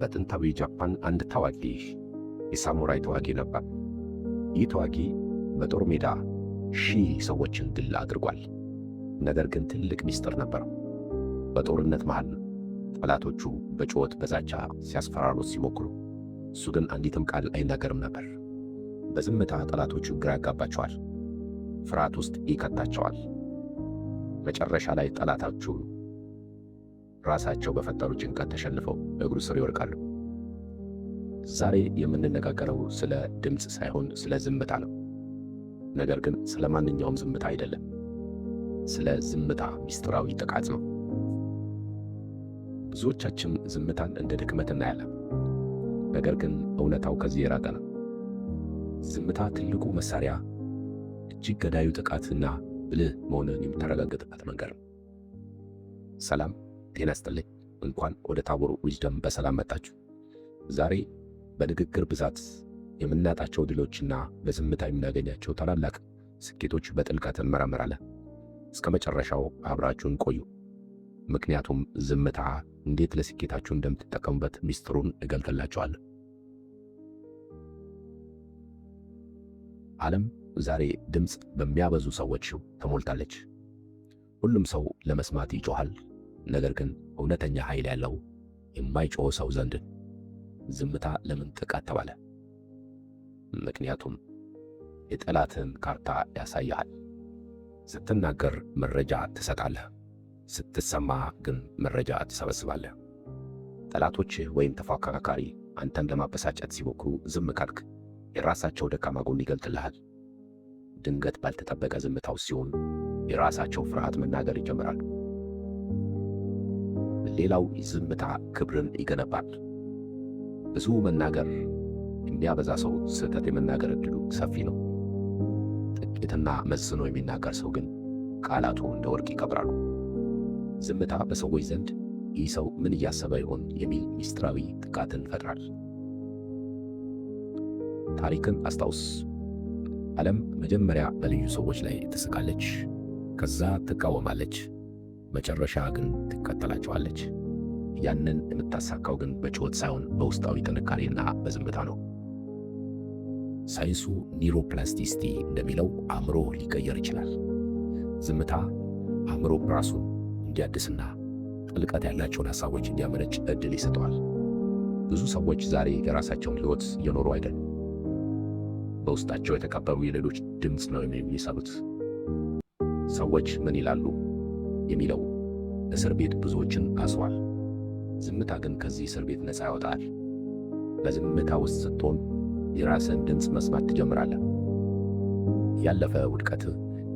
በጥንታዊ ጃፓን አንድ ታዋቂ የሳሙራይ ተዋጊ ነበር። ይህ ተዋጊ በጦር ሜዳ 1000 ሰዎችን ድል አድርጓል። ነገር ግን ትልቅ ሚስጥር ነበረው። በጦርነት መሃል ጠላቶቹ በጩኸት በዛቻ ሲያስፈራሩት ሲሞክሩ፣ እሱ ግን አንዲትም ቃል አይናገርም ነበር። በዝምታ ጠላቶቹ ግራ ያጋባቸዋል፣ ፍርሃት ውስጥ ይከታቸዋል። መጨረሻ ላይ ጠላቶቹ ራሳቸው በፈጠሩ ጭንቀት ተሸንፈው እግሩ ስር ይወድቃሉ። ዛሬ የምንነጋገረው ስለ ድምፅ ሳይሆን ስለ ዝምታ ነው። ነገር ግን ስለ ማንኛውም ዝምታ አይደለም፣ ስለ ዝምታ ሚስጥራዊ ጥቃት ነው። ብዙዎቻችን ዝምታን እንደ ድክመት እናያለን። ነገር ግን እውነታው ከዚህ የራቀ ነው። ዝምታ ትልቁ መሳሪያ፣ እጅግ ገዳዩ ጥቃትና ብልህ መሆንን የምታረጋግጥበት መንገድ ነው። ሰላም ጤና ይስጥልኝ። እንኳን ወደ ታቦር ዊዝደም በሰላም መጣችሁ። ዛሬ በንግግር ብዛት የምናጣቸው ድሎችና በዝምታ የምናገኛቸው ታላላቅ ስኬቶች በጥልቀት እንመረምራለን። እስከ መጨረሻው አብራችሁን ቆዩ፣ ምክንያቱም ዝምታ እንዴት ለስኬታችሁ እንደምትጠቀሙበት ሚስጥሩን እገልጥላችኋለሁ። ዓለም ዛሬ ድምፅ በሚያበዙ ሰዎች ተሞልታለች። ሁሉም ሰው ለመስማት ይጮሃል። ነገር ግን እውነተኛ ኃይል ያለው የማይጮህ ሰው ዘንድ ዝምታ ለምን ጥቃት ተባለ? ምክንያቱም የጠላትን ካርታ ያሳያል። ስትናገር መረጃ ትሰጣለህ፣ ስትሰማ ግን መረጃ ትሰበስባለህ። ጠላቶችህ ወይም ተፎካካሪ አንተን ለማበሳጨት ሲሞክሩ ዝም ካልክ የራሳቸው ደካማ ጎን ይገልጥልሃል። ድንገት ባልተጠበቀ ዝምታው ሲሆን የራሳቸው ፍርሃት መናገር ይጀምራሉ። ሌላው ዝምታ ክብርን ይገነባል። ብዙ መናገር የሚያበዛ ሰው ስህተት የመናገር ዕድሉ ሰፊ ነው። ጥቂትና መዝኖ የሚናገር ሰው ግን ቃላቱ እንደ ወርቅ ይከብራሉ። ዝምታ በሰዎች ዘንድ ይህ ሰው ምን እያሰበ ይሆን የሚል ሚስጥራዊ ጥቃትን ይፈጥራል። ታሪክን አስታውስ። ዓለም መጀመሪያ በልዩ ሰዎች ላይ ትስቃለች፣ ከዛ ትቃወማለች፣ መጨረሻ ግን ትከተላቸዋለች። ያንን የምታሳካው ግን በጩኸት ሳይሆን በውስጣዊ ጥንካሬና በዝምታ ነው። ሳይንሱ ኒውሮፕላስቲሲቲ እንደሚለው አእምሮ ሊቀየር ይችላል። ዝምታ አእምሮ ራሱን እንዲያድስና ጥልቀት ያላቸውን ሐሳቦች እንዲያመነጭ ዕድል ይሰጠዋል። ብዙ ሰዎች ዛሬ የራሳቸውን ሕይወት እየኖሩ አይደለም፣ በውስጣቸው የተቀበሩ የሌሎች ድምፅ ነው የሚሰሩት። ሰዎች ምን ይላሉ የሚለው እስር ቤት ብዙዎችን አስሯል። ዝምታ ግን ከዚህ እስር ቤት ነፃ ያወጣል። በዝምታ ውስጥ ስትሆን የራስን ድምፅ መስማት ትጀምራለህ። ያለፈ ውድቀት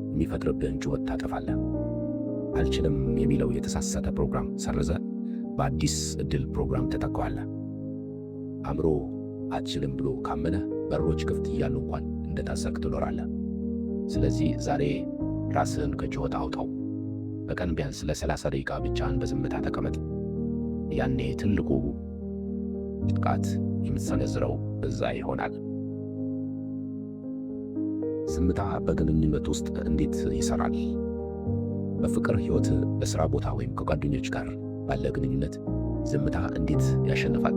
የሚፈጥርብህን ጩኸት ታጠፋለህ። አልችልም የሚለው የተሳሳተ ፕሮግራም ሰርዘ በአዲስ ዕድል ፕሮግራም ተተካዋለህ። አእምሮ አትችልም ብሎ ካመነ በሮች ክፍት እያሉ እንኳን እንደታሰርክ ትኖራለህ። ስለዚህ ዛሬ ራስህን ከጩኸት አውጣው። በቀን ቢያንስ ለ30 ደቂቃ ብቻህን በዝምታ ተቀመጥ። ያኔ ትልቁ ጥቃት የምትሰነዝረው እዛ ይሆናል። ዝምታ በግንኙነት ውስጥ እንዴት ይሰራል? በፍቅር ሕይወት፣ በሥራ ቦታ ወይም ከጓደኞች ጋር ባለ ግንኙነት ዝምታ እንዴት ያሸንፋል?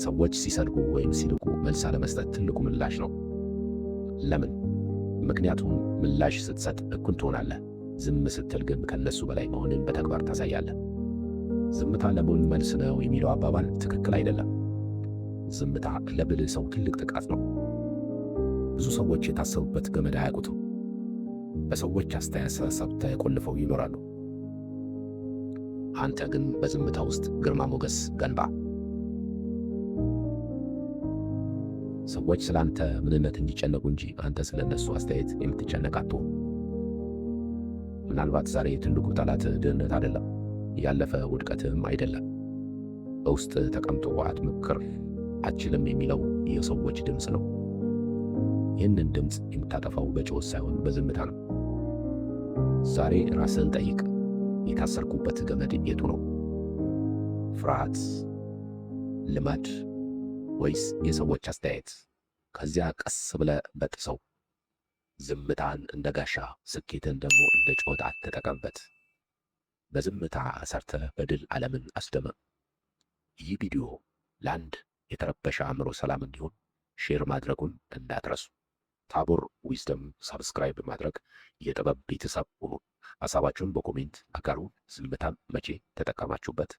ሰዎች ሲሰድቡ ወይም ሲልቁ መልስ አለመስጠት ትልቁ ምላሽ ነው። ለምን? ምክንያቱም ምላሽ ስትሰጥ እኩል ትሆናለህ። ዝም ስትል ግን ከነሱ በላይ መሆንን በተግባር ታሳያለህ። ዝምታ ለሞኝ መልስ ነው የሚለው አባባል ትክክል አይደለም። ዝምታ ለብልህ ሰው ትልቅ ጥቃት ነው። ብዙ ሰዎች የታሰሩበት ገመድ አያውቁትም። በሰዎች አስተሳሰብ ተቆልፈው ይኖራሉ። አንተ ግን በዝምታ ውስጥ ግርማ ሞገስ ገንባ። ሰዎች ስለ አንተ ምንነት እንዲጨነቁ እንጂ አንተ ስለ እነሱ አስተያየት የምትጨነቅ አትሁን። ምናልባት ዛሬ ትልቁ ጠላት ድህነት አይደለም፣ ያለፈ ውድቀትም አይደለም። በውስጥ ተቀምጦ አትሞክር፣ አትችልም የሚለው የሰዎች ድምፅ ነው። ይህንን ድምፅ የምታጠፋው በጩኸት ሳይሆን በዝምታ ነው። ዛሬ ራስህን ጠይቅ። የታሰርኩበት ገመድ የቱ ነው? ፍርሃት፣ ልማድ ወይስ የሰዎች አስተያየት? ከዚያ ቀስ ብለህ በጥሰው። ዝምታን እንደ ጋሻ፣ ስኬትን ደግሞ እንደ ጩኸት አትጠቀምበት። በዝምታ ሰርተህ በድል ዓለምን አስደመም። ይህ ቪዲዮ ለአንድ የተረበሸ አእምሮ ሰላም እንዲሆን ሼር ማድረጉን እንዳትረሱ። ታቦር ዊዝደም ሳብስክራይብ በማድረግ የጥበብ ቤተሰብ ሁኑ። ሀሳባችሁን በኮሜንት አጋሩ። ዝምታን መቼ ተጠቀማችሁበት?